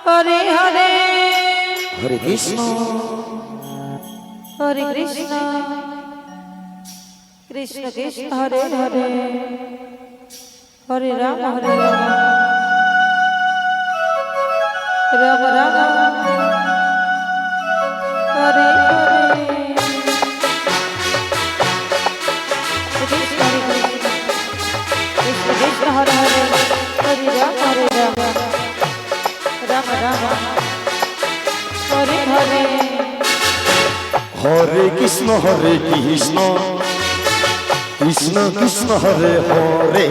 Hare Hare Hare Krishna হরে Krishna Krishna Krishna Hare Hare Hare Ram হরে Ram Ram Ram Hare Hare Krishna Krishna Hare Hare Hare Ram Ram Ram Hare Hare Hare Krishna Krishna Krishna Hare Hare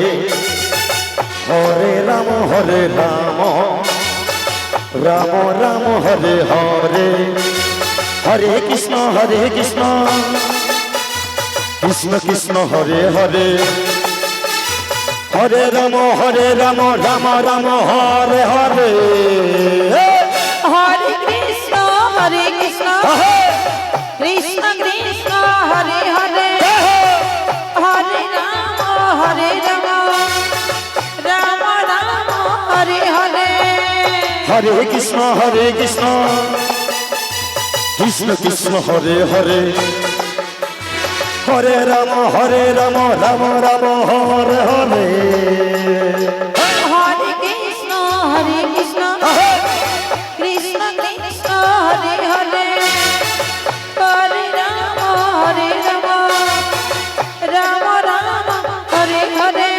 Hare Ram Ram Ram Hare Hare Hare Krishna Krishna Krishna Hare Hare Hare Ram Ram Ram Hare Hare Hare Krishna Krishna Krishna Hare Hare Hare Ram Ram Ram Hare Hare Hare Krishna Krishna Krishna Hare Hare Hare Ram Ram Ram Hare Hare Hare Krishna Krishna Krishna Hare Hare Hare Ram Ram Ram Hare Hare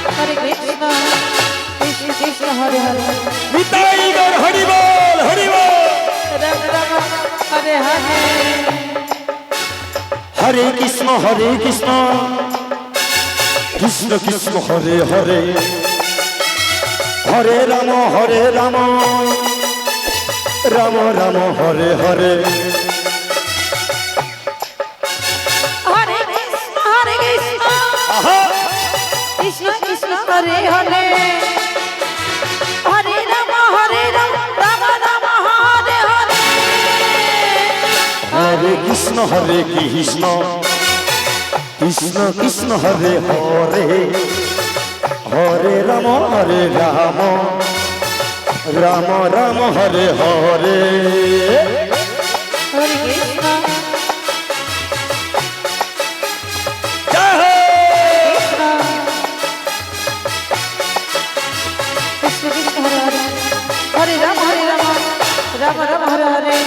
Hare Krishna Krishna Krishna Hare Hare Nitai Gour Hari বল Ram Ram Hare Hare Hare Krishna Krishna Krishna Hare Hare Hare Ram Ram Ram Hare Hare Hare Krishna Krishna Krishna Hare Hare Hare Ram Ram Ram Hare Hare Hare Krishna Krishna Krishna Hare Hare Hare Ram Ram Ram Hare Hare Hare Krishna Krishna Krishna Hare Hare Hare Ram Ram Ram Hare Hare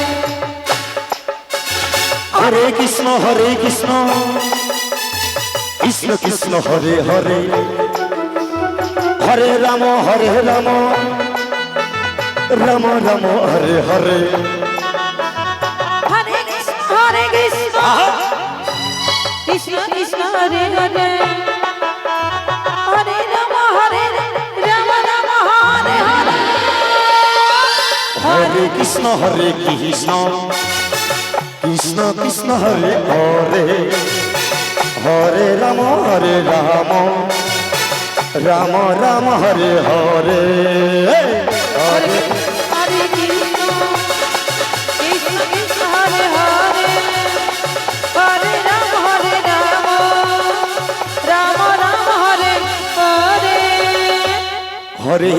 Hare Krishna Krishna Hare Hare Hare Ram Ram Ram Hare Hare Hare Krishna Krishna Krishna Hare Hare Hare Ram Ram Hare Hare Hare Krishna Krishna Hare Hare Hare Ram Ram Ram Hare Hare Hare Hare Krishna Krishna Krishna Hare Hare Hare Ram Ram Ram Hare Hare Hare